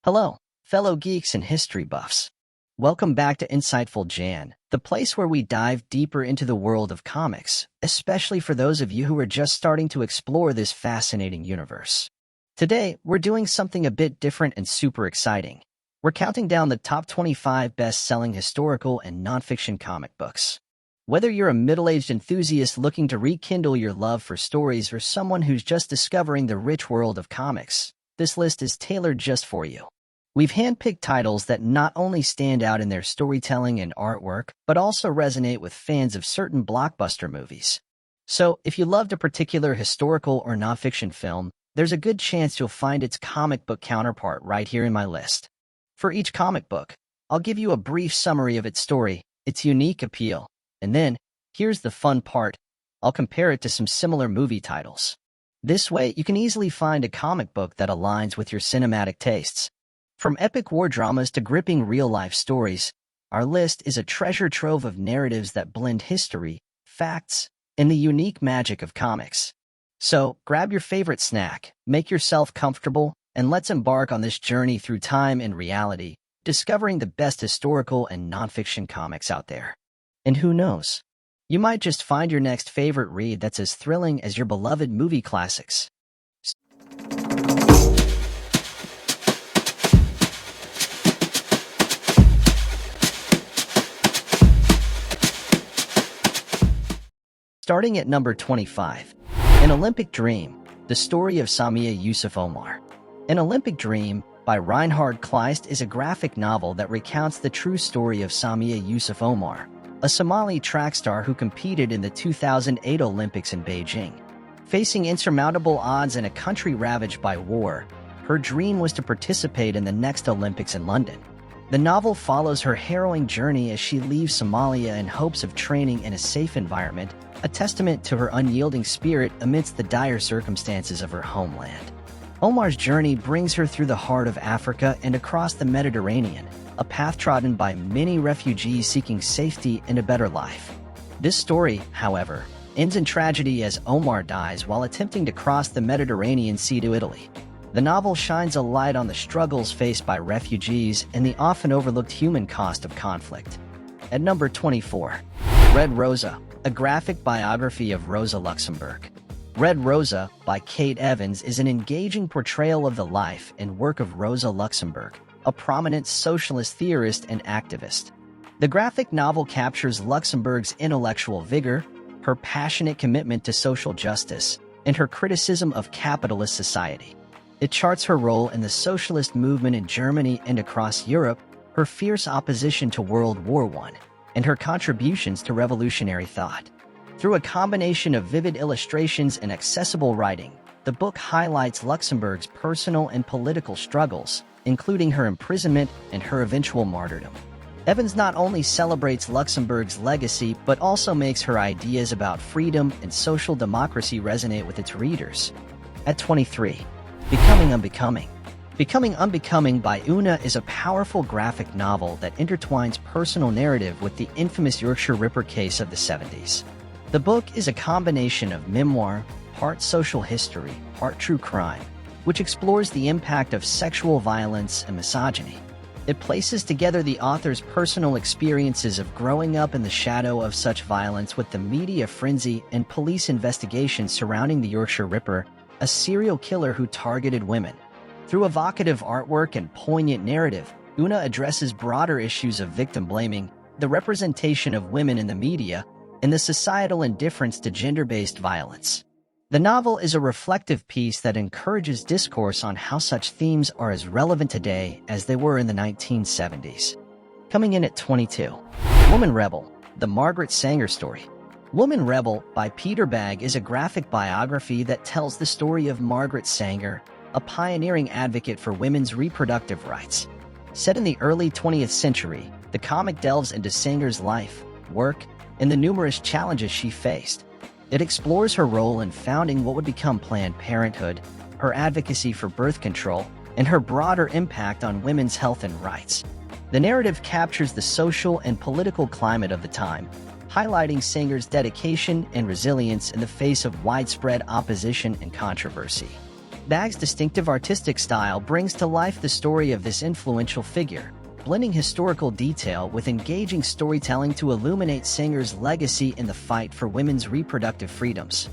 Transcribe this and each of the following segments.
Hello, fellow geeks and history buffs. Welcome back to Insightful Jan, the place where we dive deeper into the world of comics, especially for those of you who are just starting to explore this fascinating universe. Today, we're doing something a bit different and super exciting. We're counting down the top 25 best-selling historical and nonfiction comic books. Whether you're a middle-aged enthusiast looking to rekindle your love for stories or someone who's just discovering the rich world of comics, this list is tailored just for you. We've handpicked titles that not only stand out in their storytelling and artwork, but also resonate with fans of certain blockbuster movies. So, if you loved a particular historical or nonfiction film, there's a good chance you'll find its comic book counterpart right here in my list. For each comic book, I'll give you a brief summary of its story, its unique appeal, and then, here's the fun part, I'll compare it to some similar movie titles. This way, you can easily find a comic book that aligns with your cinematic tastes. From epic war dramas to gripping real-life stories, our list is a treasure trove of narratives that blend history, facts, and the unique magic of comics. So, grab your favorite snack, make yourself comfortable, and let's embark on this journey through time and reality, discovering the best historical and nonfiction comics out there. And who knows? You might just find your next favorite read that's as thrilling as your beloved movie classics. Starting at number 25, An Olympic Dream, the story of Samia Yusuf Omar. An Olympic Dream by Reinhard Kleist is a graphic novel that recounts the true story of Samia Yusuf Omar, a Somali track star who competed in the 2008 Olympics in Beijing. Facing insurmountable odds in a country ravaged by war, her dream was to participate in the next Olympics in London. The novel follows her harrowing journey as she leaves Somalia in hopes of training in a safe environment, a testament to her unyielding spirit amidst the dire circumstances of her homeland. Omar's journey brings her through the heart of Africa and across the Mediterranean, a path trodden by many refugees seeking safety and a better life. This story, however, ends in tragedy as Omar dies while attempting to cross the Mediterranean Sea to Italy. The novel shines a light on the struggles faced by refugees and the often overlooked human cost of conflict. At number 24, Red Rosa, a graphic biography of Rosa Luxemburg. Red Rosa, by Kate Evans, is an engaging portrayal of the life and work of Rosa Luxemburg, a prominent socialist theorist and activist. The graphic novel captures Luxemburg's intellectual vigor, her passionate commitment to social justice, and her criticism of capitalist society. It charts her role in the socialist movement in Germany and across Europe, her fierce opposition to World War I, and her contributions to revolutionary thought. Through a combination of vivid illustrations and accessible writing, the book highlights Luxemburg's personal and political struggles, including her imprisonment and her eventual martyrdom. Evans not only celebrates Luxemburg's legacy but also makes her ideas about freedom and social democracy resonate with its readers. At 23, Becoming Unbecoming. Becoming Unbecoming by Una is a powerful graphic novel that intertwines personal narrative with the infamous Yorkshire Ripper case of the 70s. The book is a combination of memoir, part social history, part true crime, which explores the impact of sexual violence and misogyny. It places together the author's personal experiences of growing up in the shadow of such violence with the media frenzy and police investigations surrounding the Yorkshire Ripper, a serial killer who targeted women. Through evocative artwork and poignant narrative, Una addresses broader issues of victim blaming, the representation of women in the media, and the societal indifference to gender-based violence. The novel is a reflective piece that encourages discourse on how such themes are as relevant today as they were in the 1970s. Coming in at 22, Woman Rebel, the Margaret Sanger story. Woman Rebel by Peter Bagge is a graphic biography that tells the story of Margaret Sanger, a pioneering advocate for women's reproductive rights. Set in the early 20th century, the comic delves into Sanger's life, work, and the numerous challenges she faced. It explores her role in founding what would become Planned Parenthood, her advocacy for birth control, and her broader impact on women's health and rights. The narrative captures the social and political climate of the time, highlighting Sanger's dedication and resilience in the face of widespread opposition and controversy. Bag's distinctive artistic style brings to life the story of this influential figure, blending historical detail with engaging storytelling to illuminate Singer's legacy in the fight for women's reproductive freedoms.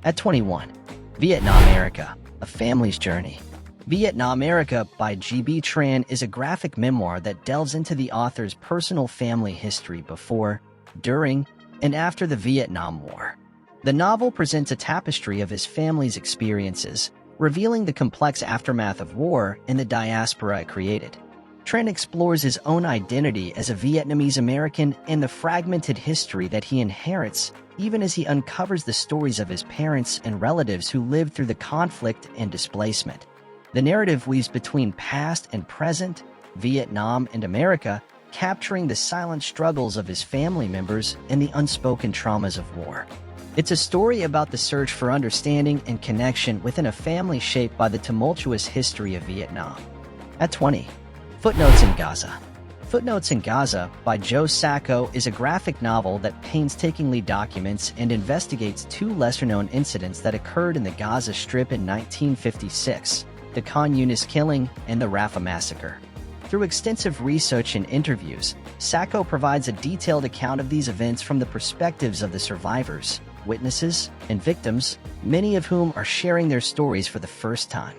At 21, Vietnamerica, A Family's Journey. Vietnamerica by G.B. Tran is a graphic memoir that delves into the author's personal family history before, during, and after the Vietnam War. The novel presents a tapestry of his family's experiences, revealing the complex aftermath of war and the diaspora it created. Tran explores his own identity as a Vietnamese American and the fragmented history that he inherits, even as he uncovers the stories of his parents and relatives who lived through the conflict and displacement. The narrative weaves between past and present, Vietnam and America, capturing the silent struggles of his family members and the unspoken traumas of war. It's a story about the search for understanding and connection within a family shaped by the tumultuous history of Vietnam. At 20, Footnotes in Gaza. Footnotes in Gaza by Joe Sacco is a graphic novel that painstakingly documents and investigates two lesser-known incidents that occurred in the Gaza Strip in 1956, the Khan Yunis killing and the Rafah massacre. Through extensive research and interviews, Sacco provides a detailed account of these events from the perspectives of the survivors, witnesses, and victims, many of whom are sharing their stories for the first time.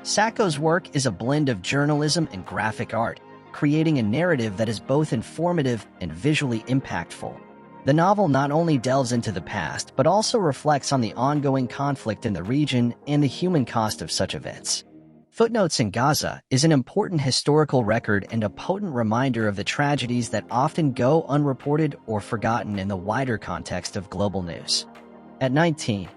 Sacco's work is a blend of journalism and graphic art, creating a narrative that is both informative and visually impactful. The novel not only delves into the past, but also reflects on the ongoing conflict in the region and the human cost of such events. Footnotes in Gaza is an important historical record and a potent reminder of the tragedies that often go unreported or forgotten in the wider context of global news. At 19,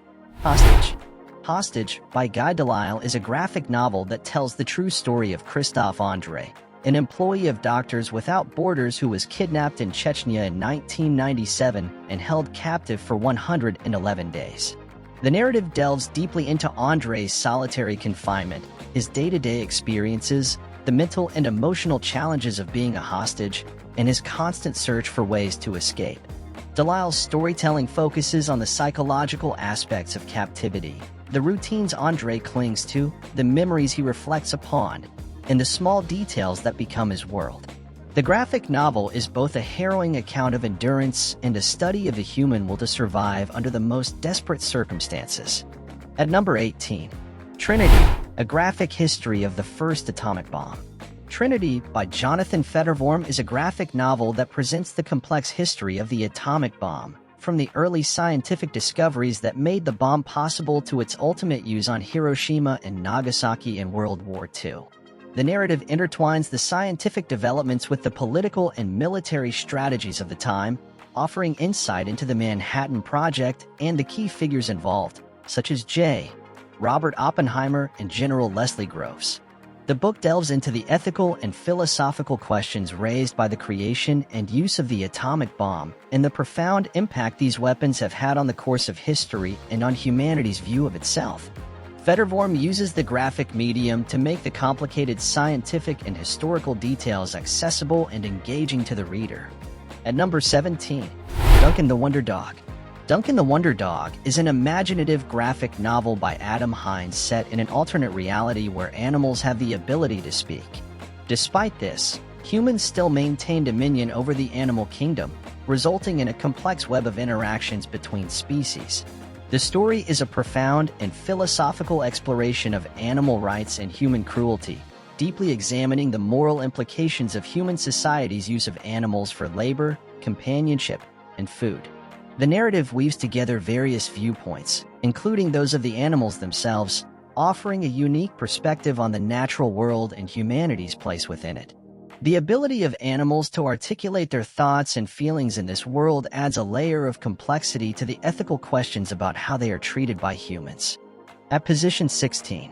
Hostage. Hostage by Guy Delisle is a graphic novel that tells the true story of Christophe André, an employee of Doctors Without Borders who was kidnapped in Chechnya in 1997 and held captive for 111 days. The narrative delves deeply into André's solitary confinement, his day-to-day experiences, the mental and emotional challenges of being a hostage, and his constant search for ways to escape. Delisle's storytelling focuses on the psychological aspects of captivity, the routines André clings to, the memories he reflects upon, and the small details that become his world. The graphic novel is both a harrowing account of endurance and a study of the human will to survive under the most desperate circumstances. At number 18, Trinity, a graphic history of the first atomic bomb. Trinity by Jonathan Federvorm is a graphic novel that presents the complex history of the atomic bomb, from the early scientific discoveries that made the bomb possible to its ultimate use on Hiroshima and Nagasaki in World War II. The narrative intertwines the scientific developments with the political and military strategies of the time, offering insight into the Manhattan Project and the key figures involved, such as J. Robert Oppenheimer and General Leslie Groves. The book delves into the ethical and philosophical questions raised by the creation and use of the atomic bomb and the profound impact these weapons have had on the course of history and on humanity's view of itself. Federvorm uses the graphic medium to make the complicated scientific and historical details accessible and engaging to the reader. At number 17, Duncan the Wonder Dog. Duncan the Wonder Dog is an imaginative graphic novel by Adam Hines set in an alternate reality where animals have the ability to speak. Despite this, humans still maintain dominion over the animal kingdom, resulting in a complex web of interactions between species. The story is a profound and philosophical exploration of animal rights and human cruelty, deeply examining the moral implications of human society's use of animals for labor, companionship, and food. The narrative weaves together various viewpoints, including those of the animals themselves, offering a unique perspective on the natural world and humanity's place within it. The ability of animals to articulate their thoughts and feelings in this world adds a layer of complexity to the ethical questions about how they are treated by humans. At position 16,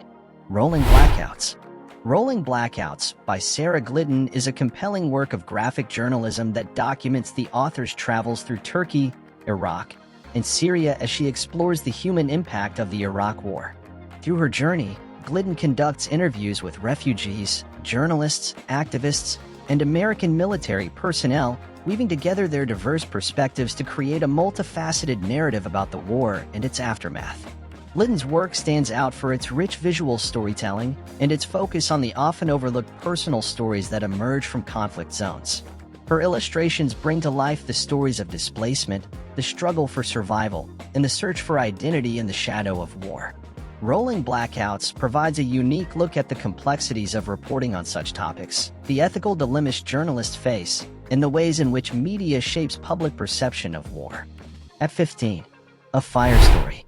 Rolling Blackouts. Rolling Blackouts by Sarah Glidden is a compelling work of graphic journalism that documents the author's travels through Turkey, Iraq, and Syria as she explores the human impact of the Iraq War. Through her journey, Glidden conducts interviews with refugees, journalists, activists, and American military personnel, weaving together their diverse perspectives to create a multifaceted narrative about the war and its aftermath. Litton's work stands out for its rich visual storytelling and its focus on the often overlooked personal stories that emerge from conflict zones. Her illustrations bring to life the stories of displacement, the struggle for survival, and the search for identity in the shadow of war. Rolling Blackouts provides a unique look at the complexities of reporting on such topics, the ethical dilemmas journalists face, and the ways in which media shapes public perception of war. At 15, A Fire Story.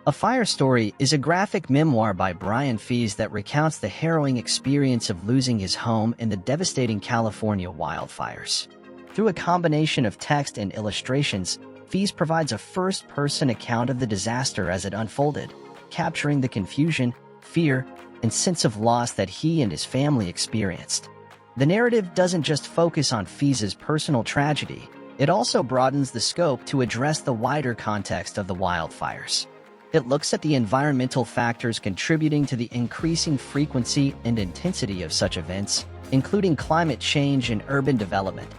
A Fire Story is a graphic memoir by Brian Fees that recounts the harrowing experience of losing his home in the devastating California wildfires. Through a combination of text and illustrations, Fees provides a first-person account of the disaster as it unfolded, capturing the confusion, fear, and sense of loss that he and his family experienced. The narrative doesn't just focus on Fees' personal tragedy, it also broadens the scope to address the wider context of the wildfires. It looks at the environmental factors contributing to the increasing frequency and intensity of such events, including climate change and urban development.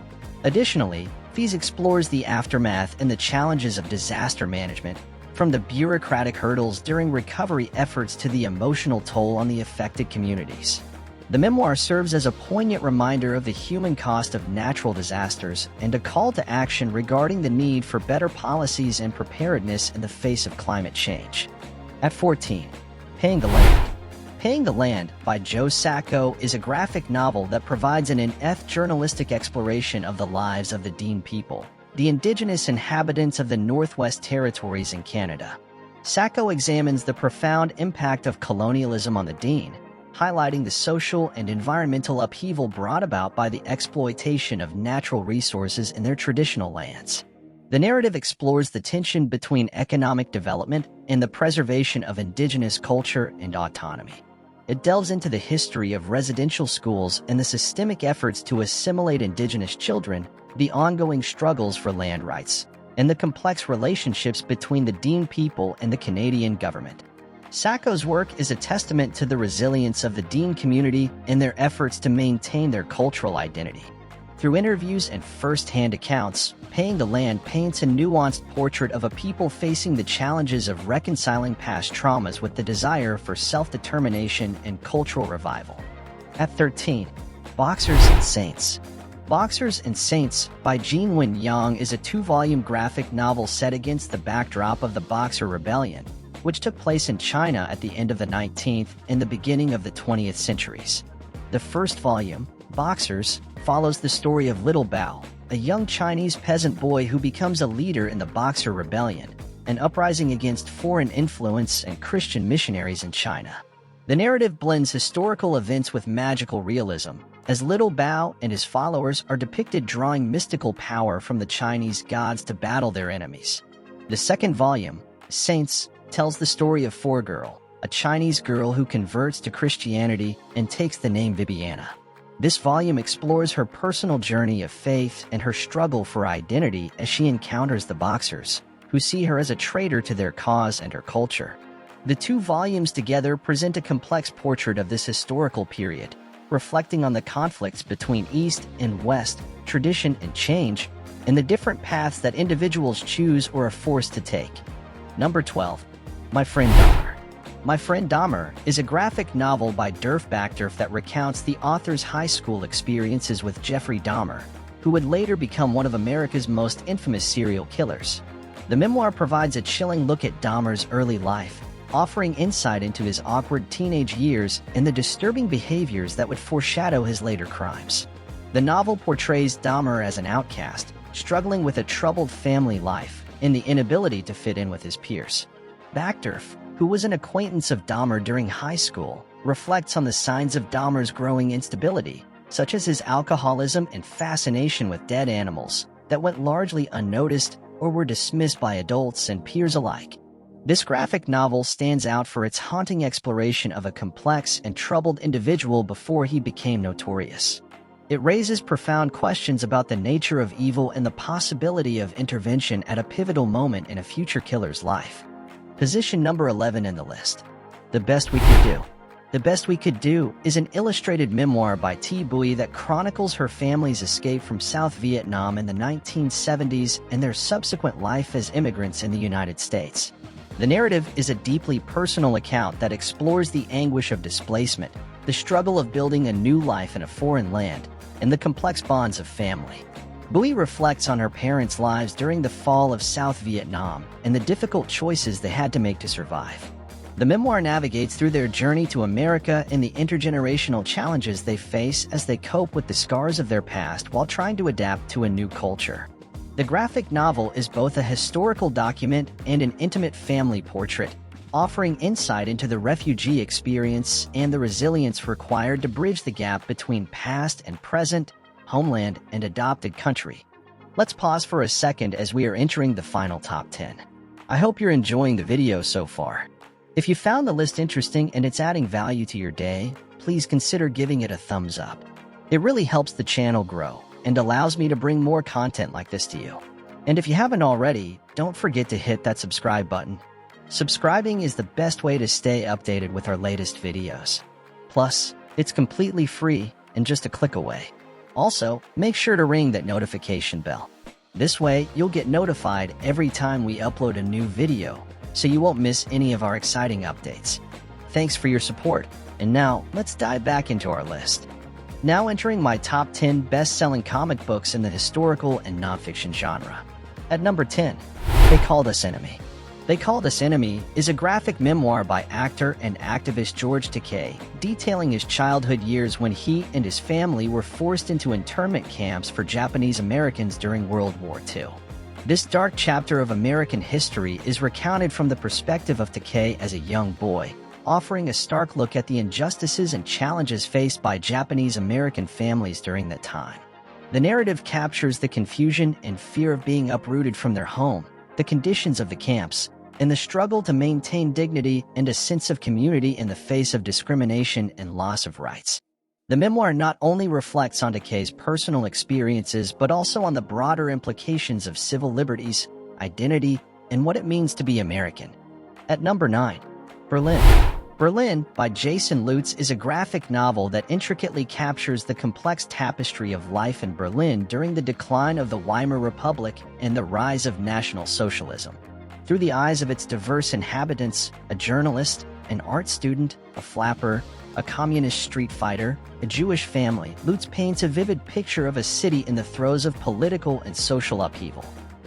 Additionally, Fees explores the aftermath and the challenges of disaster management, from the bureaucratic hurdles during recovery efforts to the emotional toll on the affected communities. The memoir serves as a poignant reminder of the human cost of natural disasters and a call to action regarding the need for better policies and preparedness in the face of climate change. At 14, Paying the Land. Paying the Land by Joe Sacco is a graphic novel that provides an in-depth journalistic exploration of the lives of the Dene people, the indigenous inhabitants of the Northwest Territories in Canada. Sacco examines the profound impact of colonialism on the Dene, highlighting the social and environmental upheaval brought about by the exploitation of natural resources in their traditional lands. The narrative explores the tension between economic development and the preservation of indigenous culture and autonomy. It delves into the history of residential schools and the systemic efforts to assimilate indigenous children, the ongoing struggles for land rights, and the complex relationships between the Dene people and the Canadian government. Sacco's work is a testament to the resilience of the Dene community in their efforts to maintain their cultural identity. Through interviews and first-hand accounts, Paying the Land paints a nuanced portrait of a people facing the challenges of reconciling past traumas with the desire for self-determination and cultural revival. At 13, Boxers and Saints. Boxers and Saints by Jean-Wen Yang is a 2-volume graphic novel set against the backdrop of the Boxer Rebellion, which took place in China at the end of the 19th and the beginning of the 20th centuries. The first volume, Boxers, follows the story of Little Bao, a young Chinese peasant boy who becomes a leader in the Boxer Rebellion, an uprising against foreign influence and Christian missionaries in China. The narrative blends historical events with magical realism, as Little Bao and his followers are depicted drawing mystical power from the Chinese gods to battle their enemies. The second volume, Saints, tells the story of 4Girl, a Chinese girl who converts to Christianity and takes the name Vibiana. This volume explores her personal journey of faith and her struggle for identity as she encounters the Boxers, who see her as a traitor to their cause and her culture. The 2 volumes together present a complex portrait of this historical period, reflecting on the conflicts between East and West, tradition and change, and the different paths that individuals choose or are forced to take. Number 12. My Friend Dahmer. My Friend Dahmer is a graphic novel by Derf Backderf that recounts the author's high school experiences with Jeffrey Dahmer, who would later become one of America's most infamous serial killers. The memoir provides a chilling look at Dahmer's early life, offering insight into his awkward teenage years and the disturbing behaviors that would foreshadow his later crimes. The novel portrays Dahmer as an outcast, struggling with a troubled family life and the inability to fit in with his peers. Backderf, who was an acquaintance of Dahmer during high school, reflects on the signs of Dahmer's growing instability, such as his alcoholism and fascination with dead animals, that went largely unnoticed or were dismissed by adults and peers alike. This graphic novel stands out for its haunting exploration of a complex and troubled individual before he became notorious. It raises profound questions about the nature of evil and the possibility of intervention at a pivotal moment in a future killer's life. Position number 11 in the list. The Best We Could Do. The Best We Could Do is an illustrated memoir by Thi Bui that chronicles her family's escape from South Vietnam in the 1970s and their subsequent life as immigrants in the United States. The narrative is a deeply personal account that explores the anguish of displacement, the struggle of building a new life in a foreign land, and the complex bonds of family. Bui reflects on her parents' lives during the fall of South Vietnam and the difficult choices they had to make to survive. The memoir navigates through their journey to America and the intergenerational challenges they face as they cope with the scars of their past while trying to adapt to a new culture. The graphic novel is both a historical document and an intimate family portrait, offering insight into the refugee experience and the resilience required to bridge the gap between past and present, homeland and adopted country. Let's pause for a second as we are entering the final top 10. I hope you're enjoying the video so far. If you found the list interesting and it's adding value to your day, please consider giving it a thumbs up. It really helps the channel grow and allows me to bring more content like this to you. And if you haven't already, don't forget to hit that subscribe button. Subscribing is the best way to stay updated with our latest videos. Plus, it's completely free and just a click away. Also, make sure to ring that notification bell. This way, you'll get notified every time we upload a new video, so you won't miss any of our exciting updates. Thanks for your support, and now let's dive back into our list. Now entering my top 10 best-selling comic books in the historical and nonfiction genre. At number 10, They Called Us Enemy. They Called Us Enemy is a graphic memoir by actor and activist George Takei, detailing his childhood years when he and his family were forced into internment camps for Japanese Americans during World War II. This dark chapter of American history is recounted from the perspective of Takei as a young boy, offering a stark look at the injustices and challenges faced by Japanese American families during that time. The narrative captures the confusion and fear of being uprooted from their home, the conditions of the camps, and the struggle to maintain dignity and a sense of community in the face of discrimination and loss of rights. The memoir not only reflects on Takei's personal experiences but also on the broader implications of civil liberties, identity, and what it means to be American. At number 9, Berlin. Berlin by Jason Lutz is a graphic novel that intricately captures the complex tapestry of life in Berlin during the decline of the Weimar Republic and the rise of National Socialism. Through the eyes of its diverse inhabitants, a journalist, an art student, a flapper, a communist street fighter, a Jewish family, Lutz paints a vivid picture of a city in the throes of political and social upheaval.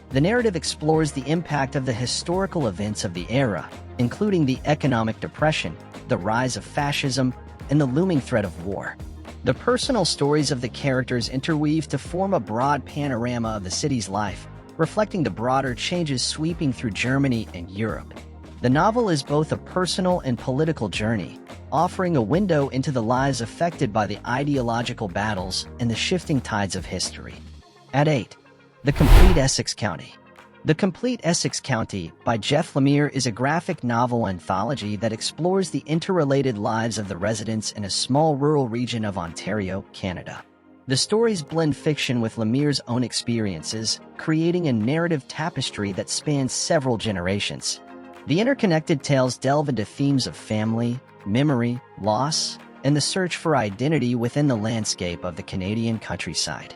The narrative explores the impact of the historical events of the era, including the economic depression, the rise of fascism, and the looming threat of war. The personal stories of the characters interweave to form a broad panorama of the city's life, reflecting the broader changes sweeping through Germany and Europe. The novel is both a personal and political journey, offering a window into the lives affected by the ideological battles and the shifting tides of history. At 8, The Complete Essex County. The Complete Essex County by Jeff Lemire is a graphic novel anthology that explores the interrelated lives of the residents in a small rural region of Ontario, Canada. The stories blend fiction with Lemire's own experiences, creating a narrative tapestry that spans several generations. The interconnected tales delve into themes of family, memory, loss, and the search for identity within the landscape of the Canadian countryside.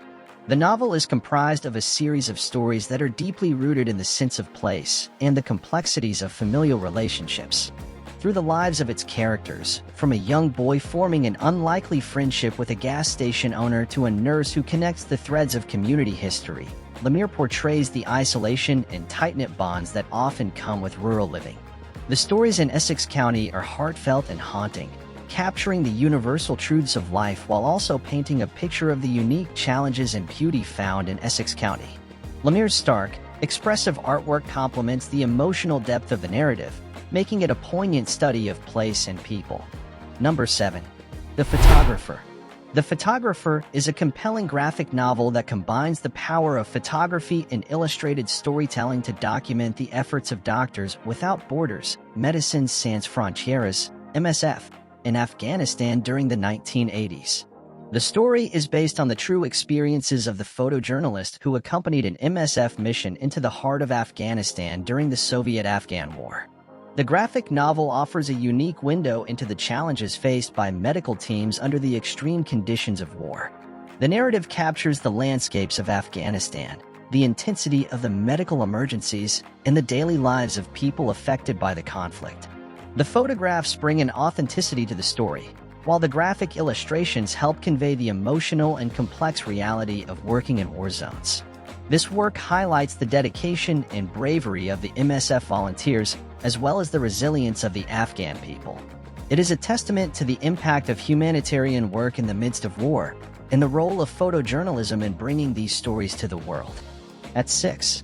The novel is comprised of a series of stories that are deeply rooted in the sense of place and the complexities of familial relationships. Through the lives of its characters, from a young boy forming an unlikely friendship with a gas station owner to a nurse who connects the threads of community history, Lemire portrays the isolation and tight-knit bonds that often come with rural living. The stories in Essex County are heartfelt and haunting, capturing the universal truths of life while also painting a picture of the unique challenges and beauty found in Essex County. Lemire's stark, expressive artwork complements the emotional depth of the narrative, making it a poignant study of place and people. Number 7. The Photographer. The Photographer is a compelling graphic novel that combines the power of photography and illustrated storytelling to document the efforts of Doctors Without Borders, Médecins Sans Frontières, MSF, in Afghanistan during the 1980s. The story is based on the true experiences of the photojournalist who accompanied an MSF mission into the heart of Afghanistan during the Soviet-Afghan War. The graphic novel offers a unique window into the challenges faced by medical teams under the extreme conditions of war. The narrative captures the landscapes of Afghanistan, the intensity of the medical emergencies, and the daily lives of people affected by the conflict. The photographs bring an authenticity to the story, while the graphic illustrations help convey the emotional and complex reality of working in war zones. This work highlights the dedication and bravery of the MSF volunteers, as well as the resilience of the Afghan people. It is a testament to the impact of humanitarian work in the midst of war, and the role of photojournalism in bringing these stories to the world. At 6.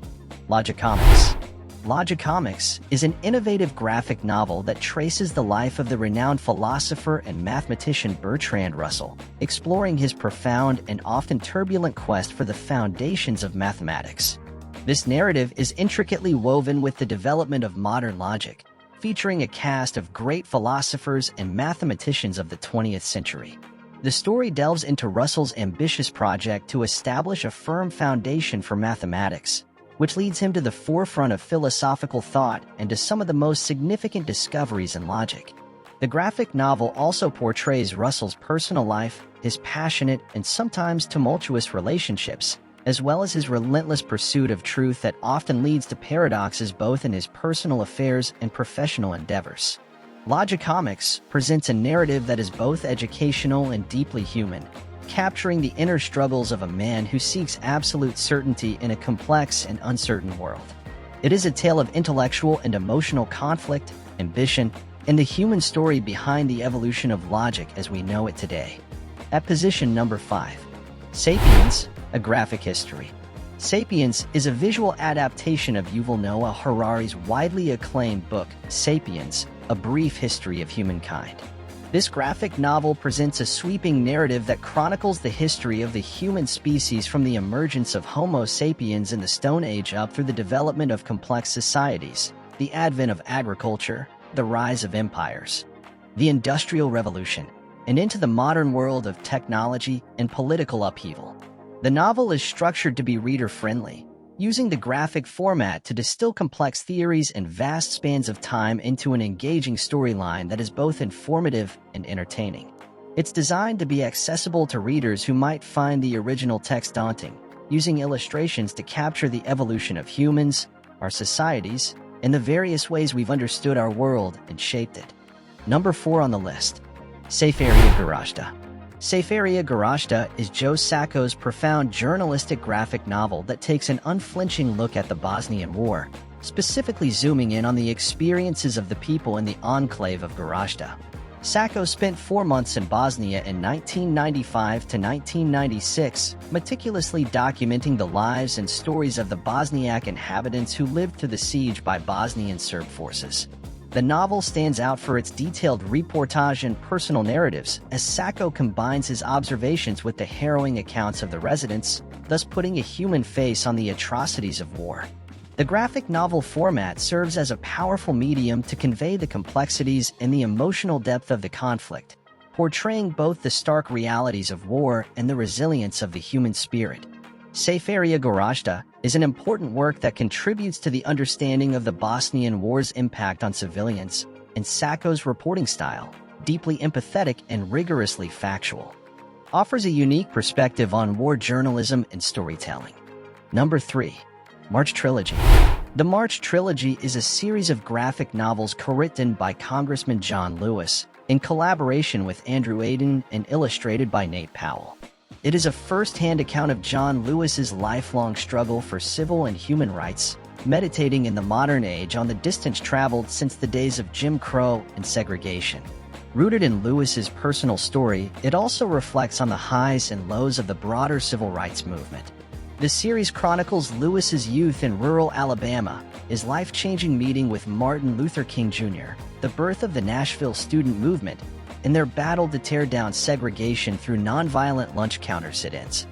Logicomics. Logicomics is an innovative graphic novel that traces the life of the renowned philosopher and mathematician Bertrand Russell, exploring his profound and often turbulent quest for the foundations of mathematics. This narrative is intricately woven with the development of modern logic, featuring a cast of great philosophers and mathematicians of the 20th century. The story delves into Russell's ambitious project to establish a firm foundation for mathematics, which leads him to the forefront of philosophical thought and to some of the most significant discoveries in logic. The graphic novel also portrays Russell's personal life, his passionate and sometimes tumultuous relationships, as well as his relentless pursuit of truth that often leads to paradoxes both in his personal affairs and professional endeavors. Logicomics presents a narrative that is both educational and deeply human, capturing the inner struggles of a man who seeks absolute certainty in a complex and uncertain world. It is a tale of intellectual and emotional conflict, ambition, and the human story behind the evolution of logic as we know it today. At position number 5. Sapiens, a graphic history. Sapiens is a visual adaptation of Yuval Noah Harari's widely acclaimed book, Sapiens, A Brief History of Humankind. This graphic novel presents a sweeping narrative that chronicles the history of the human species from the emergence of Homo sapiens in the Stone Age up through the development of complex societies, the advent of agriculture, the rise of empires, the Industrial Revolution, and into the modern world of technology and political upheaval. The novel is structured to be reader-friendly, using the graphic format to distill complex theories and vast spans of time into an engaging storyline that is both informative and entertaining. It's designed to be accessible to readers who might find the original text daunting, using illustrations to capture the evolution of humans, our societies, and the various ways we've understood our world and shaped it. Number 4 on the list. Sefaria Garashta. Sefaria Garashta is Joe Sacco's profound journalistic graphic novel that takes an unflinching look at the Bosnian War, specifically zooming in on the experiences of the people in the enclave of Garashta. Sacco spent 4 months in Bosnia in 1995 to 1996, meticulously documenting the lives and stories of the Bosniak inhabitants who lived through the siege by Bosnian Serb forces. The novel stands out for its detailed reportage and personal narratives, as Sacco combines his observations with the harrowing accounts of the residents, thus putting a human face on the atrocities of war. The graphic novel format serves as a powerful medium to convey the complexities and the emotional depth of the conflict, portraying both the stark realities of war and the resilience of the human spirit. Sefaria Garashta is an important work that contributes to the understanding of the Bosnian War's impact on civilians, and Sacco's reporting style, deeply empathetic and rigorously factual, offers a unique perspective on war journalism and storytelling. Number 3. March Trilogy. The March Trilogy is a series of graphic novels co-written by Congressman John Lewis, in collaboration with Andrew Aden and illustrated by Nate Powell. It is a first-hand account of John Lewis's lifelong struggle for civil and human rights, meditating in the modern age on the distance traveled since the days of Jim Crow and segregation. Rooted in Lewis's personal story, it also reflects on the highs and lows of the broader civil rights movement. The series chronicles Lewis's youth in rural Alabama, his life-changing meeting with Martin Luther King Jr., the birth of the Nashville student movement, and their battle to tear down segregation through nonviolent lunch counter sit-ins.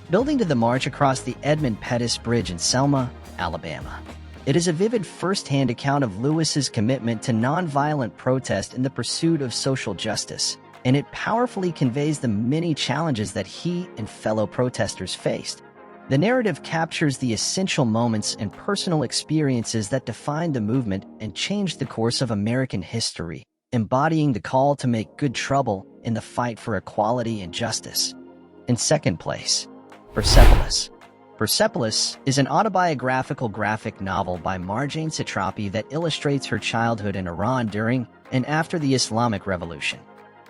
Building to the march across the Edmund Pettus Bridge in Selma, Alabama. It is a vivid first-hand account of Lewis's commitment to nonviolent protest in the pursuit of social justice, and it powerfully conveys the many challenges that he and fellow protesters faced. The narrative captures the essential moments and personal experiences that defined the movement and changed the course of American history, embodying the call to make good trouble in the fight for equality and justice. In second place, Persepolis. Persepolis is an autobiographical graphic novel by Marjane Satrapi that illustrates her childhood in Iran during and after the Islamic Revolution.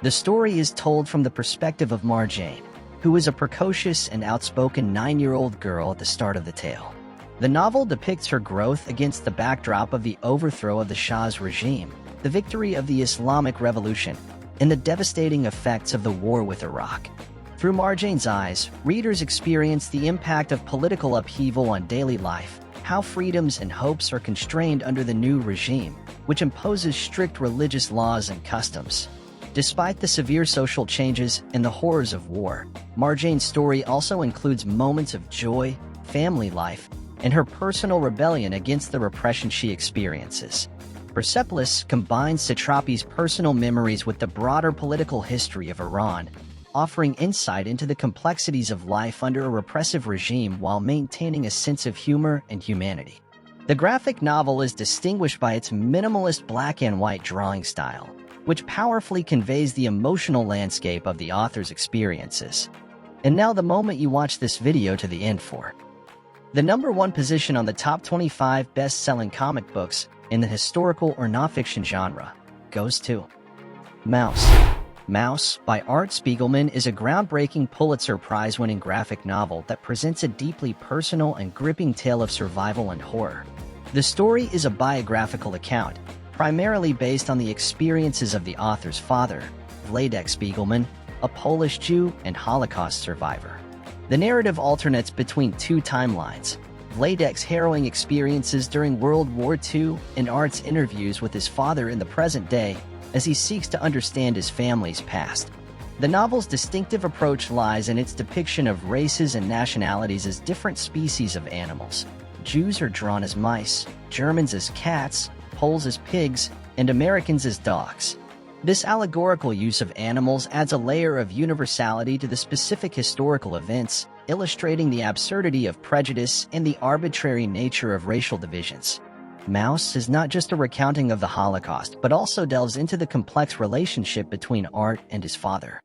The story is told from the perspective of Marjane, who is a precocious and outspoken 9-year-old girl at the start of the tale. The novel depicts her growth against the backdrop of the overthrow of the Shah's regime, the victory of the Islamic Revolution, and the devastating effects of the war with Iraq. Through Marjane's eyes, readers experience the impact of political upheaval on daily life, how freedoms and hopes are constrained under the new regime, which imposes strict religious laws and customs. Despite the severe social changes and the horrors of war, Marjane's story also includes moments of joy, family life, and her personal rebellion against the repression she experiences. Persepolis combines Satrapi's personal memories with the broader political history of Iran, offering insight into the complexities of life under a repressive regime while maintaining a sense of humor and humanity. The graphic novel is distinguished by its minimalist black and white drawing style, which powerfully conveys the emotional landscape of the author's experiences. And now the moment you watch this video to the end for. The #1 position on the top 25 best-selling comic books in the historical or nonfiction genre goes to Maus. Maus by Art Spiegelman is a groundbreaking Pulitzer Prize-winning graphic novel that presents a deeply personal and gripping tale of survival and horror. The story is a biographical account, primarily based on the experiences of the author's father, Władek Spiegelman, a Polish Jew and Holocaust survivor. The narrative alternates between two timelines: Władek's harrowing experiences during World War II and Art's interviews with his father in the present day, as he seeks to understand his family's past. The novel's distinctive approach lies in its depiction of races and nationalities as different species of animals. Jews are drawn as mice, Germans as cats, Poles as pigs, and Americans as dogs. This allegorical use of animals adds a layer of universality to the specific historical events, illustrating the absurdity of prejudice and the arbitrary nature of racial divisions. Maus is not just a recounting of the Holocaust, but also delves into the complex relationship between Art and his father.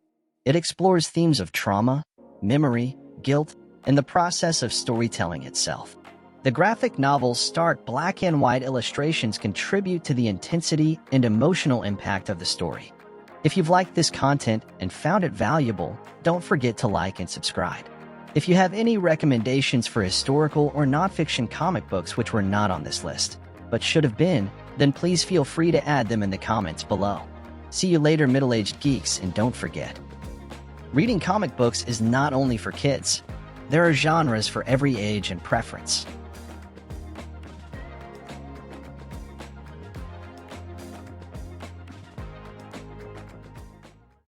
It explores themes of trauma, memory, guilt, and the process of storytelling itself. The graphic novel's stark black and white illustrations contribute to the intensity and emotional impact of the story. If you've liked this content and found it valuable, don't forget to like and subscribe. If you have any recommendations for historical or nonfiction comic books which were not on this list, but should have been, then please feel free to add them in the comments below. See you later, middle-aged geeks, and don't forget, reading comic books is not only for kids. There are genres for every age and preference.